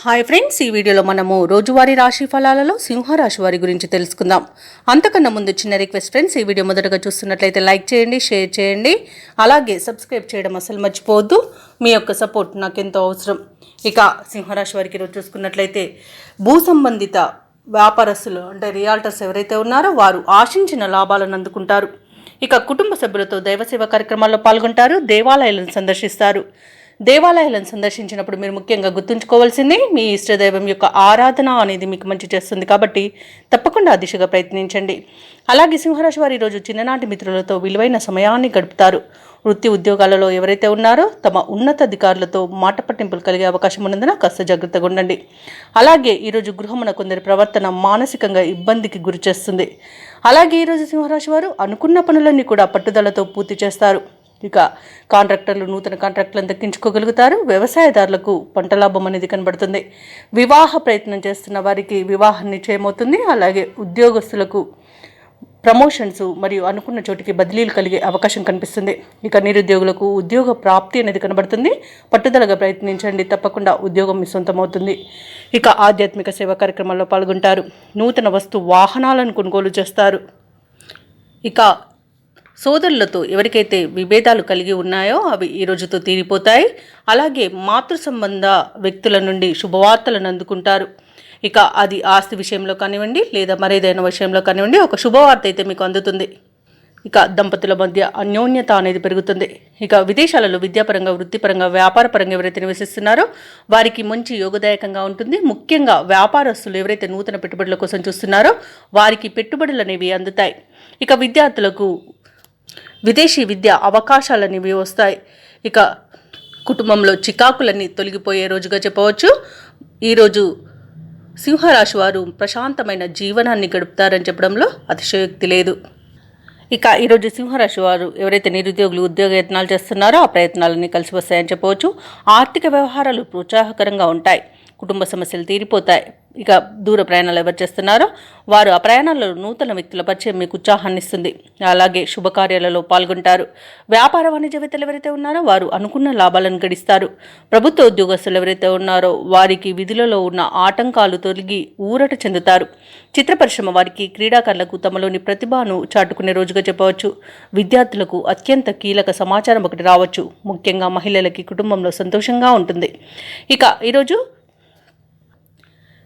Hi friends, ఈ వీడియోలో మనము రోజువారీ రాశి ఫలాలలో సింహరాశి వారి గురించి తెలుసుకుందాం. అంతకన్నా ముందు చిన్న రిక్వెస్ట్ ఫ్రెండ్స్, ఈ వీడియో మొదటగా చూస్తున్నట్లయితే లైక్ చేయండి, షేర్ చేయండి, అలాగే సబ్స్క్రైబ్ చేయడం అసలు మర్చిపోవద్దు. మీ యొక్క సపోర్ట్ నాకు ఎంతో అవసరం. ఇక సింహరాశి వారికి ఈరోజు చూసుకున్నట్లయితే భూ సంబంధిత వ్యాపారస్తులు అంటే రియాల్టర్స్ ఎవరైతే ఉన్నారో వారు ఆశించిన లాభాలను అందుకుంటారు. ఇక కుటుంబ సభ్యులతో దైవసేవ కార్యక్రమాల్లో పాల్గొంటారు, దేవాలయాలను సందర్శిస్తారు. దేవాలయాలను సందర్శించినప్పుడు మీరు ముఖ్యంగా గుర్తుంచుకోవాల్సింది మీ ఇష్టదైవం యొక్క ఆరాధన అనేది మీకు మంచి చేస్తుంది, కాబట్టి తప్పకుండా ఆ దిశగా ప్రయత్నించండి. అలాగే సింహరాశి వారు ఈరోజు చిన్ననాటి మిత్రులతో విలువైన సమయాన్ని గడుపుతారు. వృత్తి ఉద్యోగాలలో ఎవరైతే ఉన్నారో తమ ఉన్నతాధికారులతో మాట పట్టింపులు కలిగే అవకాశం ఉన్నందున కాస్త జాగ్రత్తగా ఉండండి. అలాగే ఈరోజు గృహమున కొందరి ప్రవర్తన మానసికంగా ఇబ్బందికి గురి చేస్తుంది. అలాగే ఈరోజు సింహరాశి వారు అనుకున్న పనులన్నీ కూడా పట్టుదలతో పూర్తి చేస్తారు. ఇక కాంట్రాక్టర్లు నూతన కాంట్రాక్టులను దక్కించుకోగలుగుతారు. వ్యవసాయదారులకు పంట లాభం అనేది కనబడుతుంది. వివాహ ప్రయత్నం చేస్తున్న వారికి వివాహం నిశ్చయమవుతుంది. అలాగే ఉద్యోగస్తులకు ప్రమోషన్స్ మరియు అనుకున్న చోటికి బదిలీలు కలిగే అవకాశం కనిపిస్తుంది. ఇక నిరుద్యోగులకు ఉద్యోగ ప్రాప్తి అనేది కనబడుతుంది. పట్టుదలగా ప్రయత్నించండి, తప్పకుండా ఉద్యోగం మీ సొంతమవుతుంది. ఇక ఆధ్యాత్మిక సేవా కార్యక్రమాల్లో పాల్గొంటారు. నూతన వస్తు వాహనాలను కొనుగోలు చేస్తారు. ఇక సోదరులతో ఎవరికైతే విభేదాలు కలిగి ఉన్నాయో అవి ఈ రోజుతో తీరిపోతాయి. అలాగే మాతృ సంబంధ వ్యక్తుల నుండి శుభవార్తలను అందుకుంటారు. ఇక అది ఆస్తి విషయంలో కానివ్వండి లేదా మరేదైనా విషయంలో కానివ్వండి, ఒక శుభవార్త అయితే మీకు అందుతుంది. ఇక దంపతుల మధ్య అన్యోన్యత అనేది పెరుగుతుంది. ఇక విదేశాలలో విద్యాపరంగా, వృత్తిపరంగా, వ్యాపారపరంగా ఎవరైతే నివసిస్తున్నారో వారికి మంచి యోగదాయకంగా ఉంటుంది. ముఖ్యంగా వ్యాపారస్తులు ఎవరైతే నూతన పెట్టుబడుల కోసం చూస్తున్నారో వారికి పెట్టుబడులు అనేవి అందుతాయి. ఇక విద్యార్థులకు విదేశీ విద్య అవకాశాలనేవి వస్తాయి. ఇక కుటుంబంలో చికాకులన్నీ తొలగిపోయే రోజుగా చెప్పవచ్చు. ఈరోజు సింహరాశి వారు ప్రశాంతమైన జీవనాన్ని గడుపుతారని చెప్పడంలో అతిశయోక్తి లేదు. ఇక ఈరోజు సింహరాశి వారు ఎవరైతే నిరుద్యోగులు ఉద్యోగ యత్నాలు చేస్తున్నారో ఆ ప్రయత్నాలన్నీ కలిసి వస్తాయని చెప్పవచ్చు. ఆర్థిక వ్యవహారాలు ప్రోత్సాహకరంగా ఉంటాయి. కుటుంబ సమస్యలు తీరిపోతాయి. ఇక దూర ప్రయాణాలు ఎవరు చేస్తున్నారో వారు ఆ ప్రయాణాల్లో నూతన వ్యక్తుల పరిచయం మీకు ఉత్సాహాన్ని ఇస్తుంది. అలాగే శుభకార్యాలలో పాల్గొంటారు. వ్యాపార వాణిజ్యవేత్తలు ఎవరైతే ఉన్నారో వారు అనుకున్న లాభాలను గడిస్తారు. ప్రభుత్వ ఉద్యోగస్తులు ఎవరైతే ఉన్నారో వారికి విధులలో ఉన్న ఆటంకాలు తొలగి ఊరట చెందుతారు. చిత్ర పరిశ్రమ వారికి, క్రీడాకారులకు తమలోని ప్రతిభను చాటుకునే రోజుగా చెప్పవచ్చు. విద్యార్థులకు అత్యంత కీలక సమాచారం ఒకటి రావచ్చు. ముఖ్యంగా మహిళలకి కుటుంబంలో సంతోషంగా ఉంటుంది. ఇక ఈరోజు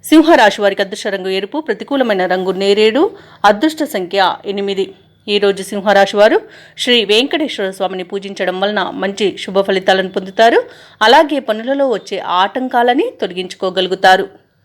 సింహరాశి వారికి అదృష్ట రంగు ఎరుపు, ప్రతికూలమైన రంగు నేరేడు, అదృష్ట సంఖ్య 8. ఈరోజు సింహరాశి వారు శ్రీ వెంకటేశ్వర స్వామిని పూజించడం వలన మంచి శుభ ఫలితాలను పొందుతారు. అలాగే పనులలో వచ్చే ఆటంకాలని తొలగించుకోగలుగుతారు.